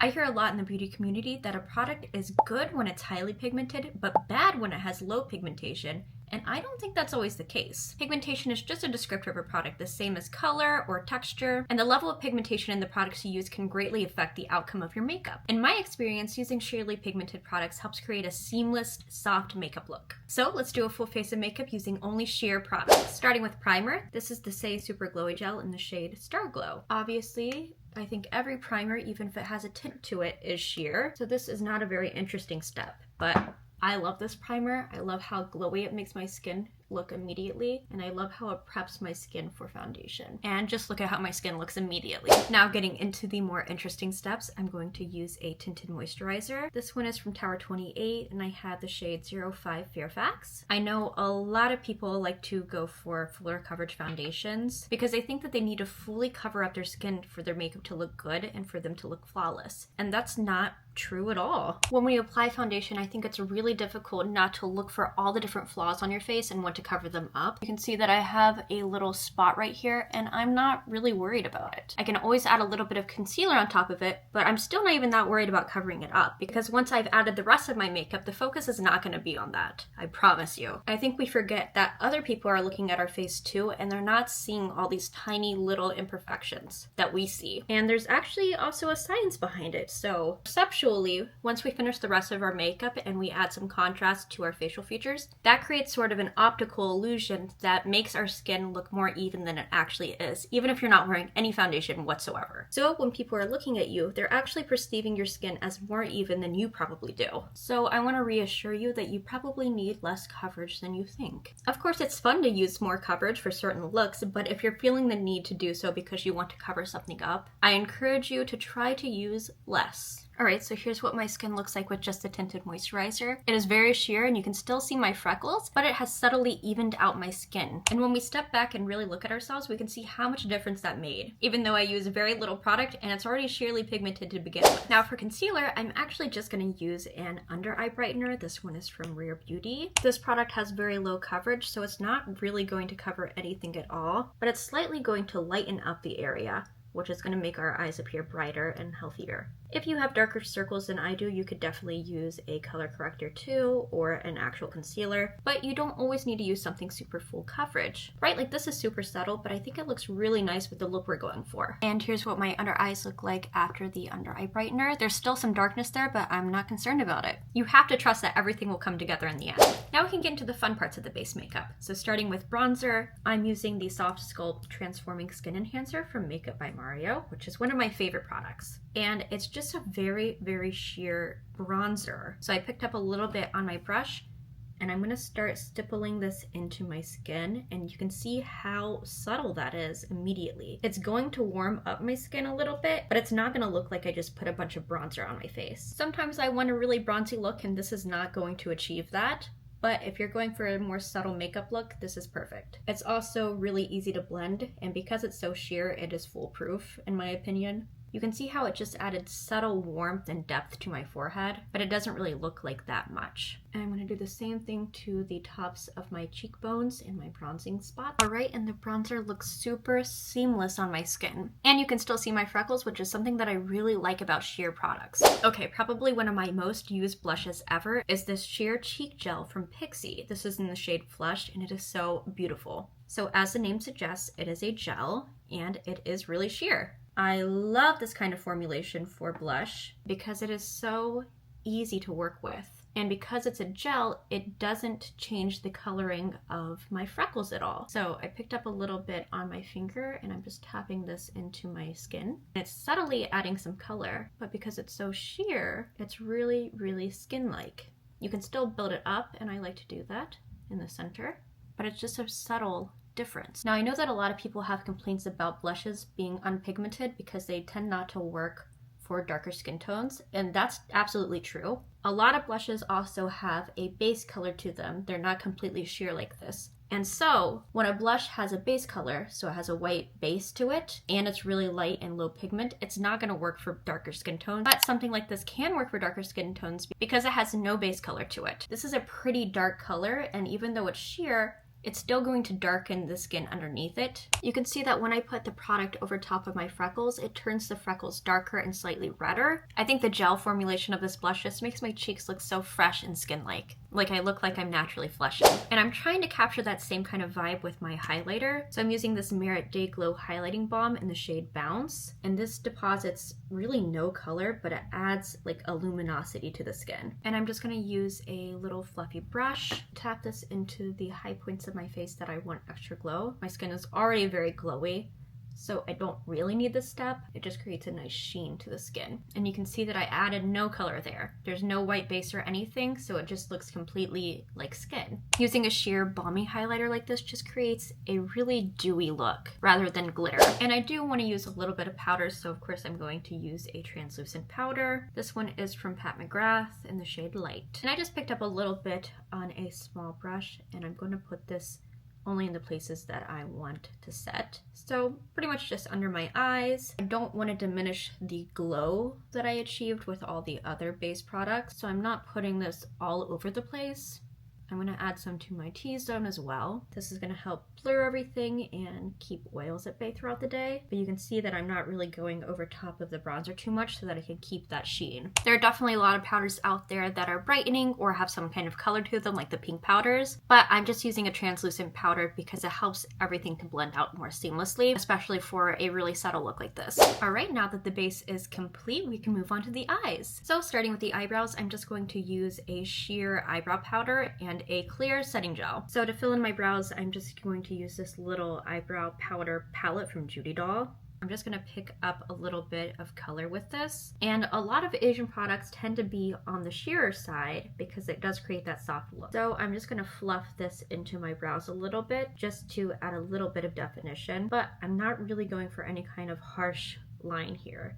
I hear a lot in the beauty community that a product is good when it's highly pigmented, but bad when it has low pigmentation. And I don't think that's always the case. Pigmentation is just a descriptor of a product, the same as color or texture, and the level of pigmentation in the products you use can greatly affect the outcome of your makeup. In my experience, using sheerly pigmented products helps create a seamless, soft makeup look. So let's do a full face of makeup using only sheer products. Starting with primer, this is the Say Super Glowy Gel in the shade Star Glow. Obviously, I think every primer, even if it has a tint to it, is sheer. So this is not a very interesting step, but I love this primer. I love how glowy it makes my skin look immediately, and I love how it preps my skin for foundation. And just look at how my skin looks immediately. Now getting into the more interesting steps, I'm going to use a tinted moisturizer. This one is from Tower 28, and I have the shade 05 Fairfax. I know a lot of people like to go for fuller coverage foundations because they think that they need to fully cover up their skin for their makeup to look good and for them to look flawless. And that's not true at all. When we apply foundation, I think it's really difficult not to look for all the different flaws on your face and want to cover them up. You can see that I have a little spot right here, and I'm not really worried about it. I can always add a little bit of concealer on top of it, but I'm still not even that worried about covering it up because once I've added the rest of my makeup, the focus is not going to be on that. I promise you. I think we forget that other people are looking at our face too, and they're not seeing all these tiny little imperfections that we see. And there's actually also a science behind it. So perceptually, once we finish the rest of our makeup and we add some contrast to our facial features, that creates sort of an optical illusion that makes our skin look more even than it actually is, even if you're not wearing any foundation whatsoever. So when people are looking at you, they're actually perceiving your skin as more even than you probably do. So I want to reassure you that you probably need less coverage than you think. Of course, it's fun to use more coverage for certain looks, but if you're feeling the need to do so because you want to cover something up, I encourage you to try to use less. Alright, so here's what my skin looks like with just the tinted moisturizer. It is very sheer and you can still see my freckles, but it has subtly evened out my skin. And when we step back and really look at ourselves, we can see how much difference that made, even though I use very little product and it's already sheerly pigmented to begin with. Now for concealer, I'm actually just going to use an under eye brightener. This one is from Rare Beauty. This product has very low coverage, so it's not really going to cover anything at all, but it's slightly going to lighten up the area, which is going to make our eyes appear brighter and healthier. If you have darker circles than I do, you could definitely use a color corrector too, or an actual concealer, but you don't always need to use something super full coverage, right? Like this is super subtle, but I think it looks really nice with the look we're going for. And here's what my under eyes look like after the under eye brightener. There's still some darkness there, but I'm not concerned about it. You have to trust that everything will come together in the end. Now we can get into the fun parts of the base makeup. So starting with bronzer, I'm using the Soft Sculpt Transforming Skin Enhancer from Makeup by Mario, which is one of my favorite products. And it's just a very, very sheer bronzer. So I picked up a little bit on my brush and I'm going to start stippling this into my skin, and you can see how subtle that is immediately. It's going to warm up my skin a little bit, but it's not going to look like I just put a bunch of bronzer on my face. Sometimes I want a really bronzy look and this is not going to achieve that. But if you're going for a more subtle makeup look, this is perfect. It's also really easy to blend, and because it's so sheer, it is foolproof, in my opinion. You can see how it just added subtle warmth and depth to my forehead, but it doesn't really look like that much. And I'm going to do the same thing to the tops of my cheekbones and my bronzing spot. Alright, and the bronzer looks super seamless on my skin. And you can still see my freckles, which is something that I really like about sheer products. Okay, probably one of my most used blushes ever is this sheer cheek gel from Pixi. This is in the shade Flush, and it is so beautiful. So as the name suggests, it is a gel, and it is really sheer. I love this kind of formulation for blush because it is so easy to work with. And because it's a gel, it doesn't change the coloring of my freckles at all. So I picked up a little bit on my finger and I'm just tapping this into my skin. And it's subtly adding some color, but because it's so sheer, it's really, really skin-like. You can still build it up, and I like to do that in the center, but it's just a subtle difference. Now I know that a lot of people have complaints about blushes being unpigmented because they tend not to work for darker skin tones, and that's absolutely true. A lot of blushes also have a base color to them. They're not completely sheer like this. And so when a blush has a base color, so it has a white base to it, and it's really light and low pigment, it's not going to work for darker skin tones. But something like this can work for darker skin tones because it has no base color to it. This is a pretty dark color, and even though it's sheer, it's still going to darken the skin underneath it. You can see that when I put the product over top of my freckles, it turns the freckles darker and slightly redder. I think the gel formulation of this blush just makes my cheeks look so fresh and skin-like. Like I look like I'm naturally flushing. And I'm trying to capture that same kind of vibe with my highlighter. So I'm using this Merit Day Glow highlighting balm in the shade Bounce. And this deposits really no color, but it adds like a luminosity to the skin. And I'm just gonna use a little fluffy brush, tap this into the high points of my face that I want extra glow. My skin is already very glowy, so I don't really need this step. It just creates a nice sheen to the skin. And you can see that I added no color there. There's no white base or anything, so it just looks completely like skin. Using a sheer balmy highlighter like this just creates a really dewy look rather than glitter. And I do want to use a little bit of powder, so of course I'm going to use a translucent powder. This one is from Pat McGrath in the shade Light. And I just picked up a little bit on a small brush, and I'm going to put this only in the places that I want to set. So pretty much just under my eyes. I don't want to diminish the glow that I achieved with all the other base products, so I'm not putting this all over the place. I'm going to add some to my T-zone as well. This is going to help blur everything and keep oils at bay throughout the day. But you can see that I'm not really going over top of the bronzer too much so that I can keep that sheen. There are definitely a lot of powders out there that are brightening or have some kind of color to them, like the pink powders. But I'm just using a translucent powder because it helps everything to blend out more seamlessly, especially for a really subtle look like this. All right, now that the base is complete, we can move on to the eyes. So starting with the eyebrows, I'm just going to use a sheer eyebrow powder and a clear setting gel. So to fill in my brows, I'm just going to use this little eyebrow powder palette from Judy Doll. I'm just going to pick up a little bit of color with this. And a lot of Asian products tend to be on the sheerer side because it does create that soft look. So I'm just going to fluff this into my brows a little bit just to add a little bit of definition, but I'm not really going for any kind of harsh line here.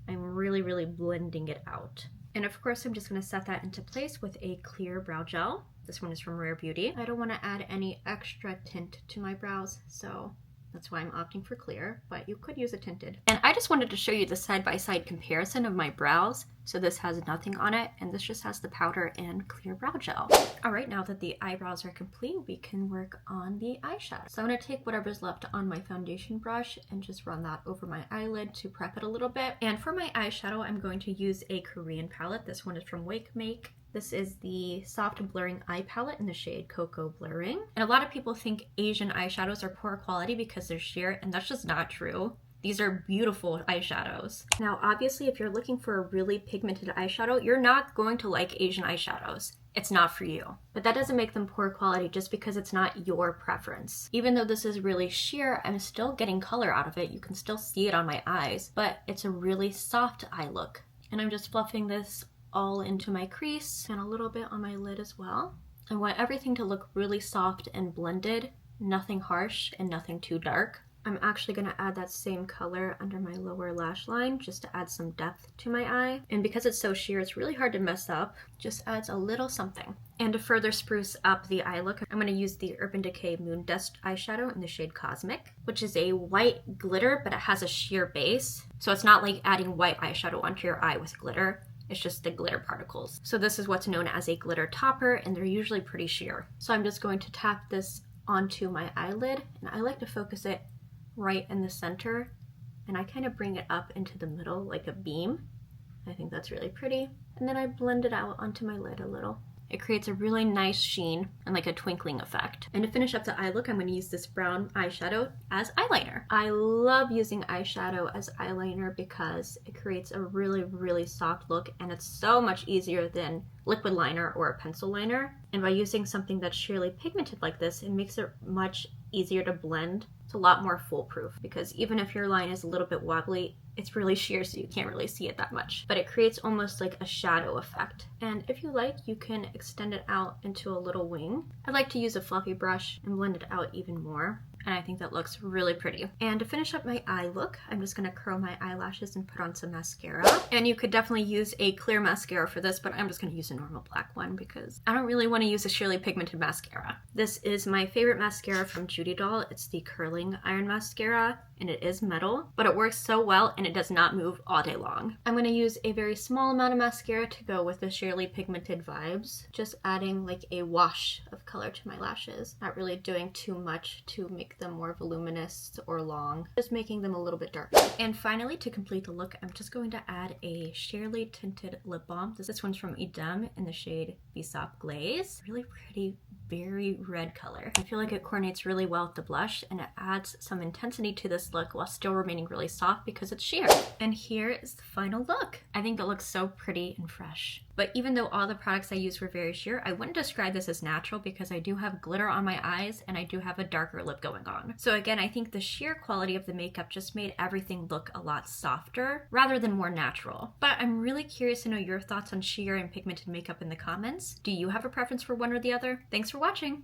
I'm really blending it out. And of course, I'm just going to set that into place with a clear brow gel. This one is from Rare Beauty. I don't want to add any extra tint to my brows, so that's why I'm opting for clear, but you could use a tinted. And I just wanted to show you the side-by-side comparison of my brows. So this has nothing on it, and this just has the powder and clear brow gel. All right, now that the eyebrows are complete, we can work on the eyeshadow. So I'm gonna take whatever's left on my foundation brush and just run that over my eyelid to prep it a little bit. And for my eyeshadow, I'm going to use a Korean palette. This one is from Wake Make. This is the Soft Blurring Eye Palette in the shade Cocoa Blurring. And a lot of people think Asian eyeshadows are poor quality because they're sheer, and that's just not true. These are beautiful eyeshadows. Now, obviously, if you're looking for a really pigmented eyeshadow, you're not going to like Asian eyeshadows. It's not for you. But that doesn't make them poor quality just because it's not your preference. Even though this is really sheer, I'm still getting color out of it. You can still see it on my eyes, but it's a really soft eye look. And I'm just fluffing this all into my crease and a little bit on my lid as well. I want everything to look really soft and blended, nothing harsh and nothing too dark. I'm actually going to add that same color under my lower lash line just to add some depth to my eye. And because it's so sheer, it's really hard to mess up. Just adds a little something. And to further spruce up the eye look, I'm going to use the Urban Decay Moon Dust eyeshadow in the shade Cosmic, which is a white glitter, but it has a sheer base. So it's not like adding white eyeshadow onto your eye with glitter. It's just the glitter particles. So this is what's known as a glitter topper, and they're usually pretty sheer. So I'm just going to tap this onto my eyelid, and I like to focus it right in the center, and I kind of bring it up into the middle like a beam. I think that's really pretty. And then I blend it out onto my lid a little. It creates a really nice sheen and like a twinkling effect. And to finish up the eye look, I'm going to use this brown eyeshadow as eyeliner. I love using eyeshadow as eyeliner because it creates a really soft look, and it's so much easier than liquid liner or a pencil liner. And by using something that's sheerly pigmented like this, it makes it much easier to blend. It's a lot more foolproof because even if your line is a little bit wobbly, it's really sheer, so you can't really see it that much. But it creates almost like a shadow effect. And if you like, you can extend it out into a little wing. I like to use a fluffy brush and blend it out even more. And I think that looks really pretty. And to finish up my eye look, I'm just gonna curl my eyelashes and put on some mascara. And you could definitely use a clear mascara for this, but I'm just gonna use a normal black one because I don't really wanna use a sheerly pigmented mascara. This is my favorite mascara from Judy Doll. It's the Curling Iron Mascara and it is metal, but it works so well and it does not move all day long. I'm going to use a very small amount of mascara to go with the sheerly pigmented vibes, just adding like a wash of color to my lashes, not really doing too much to make them more voluminous or long, just making them a little bit darker. And finally, to complete the look, I'm just going to add a sheerly tinted lip balm. This one's from Edam in the shade Bisop Glaze. Really pretty, very red color. I feel like it coordinates really well with the blush and it adds some intensity to this look while still remaining really soft because it's sheer. And here is the final look. I think it looks so pretty and fresh. But even though all the products I used were very sheer, I wouldn't describe this as natural because I do have glitter on my eyes and I do have a darker lip going on. So again, I think the sheer quality of the makeup just made everything look a lot softer rather than more natural. But I'm really curious to know your thoughts on sheer and pigmented makeup in the comments. Do you have a preference for one or the other? Thanks for watching!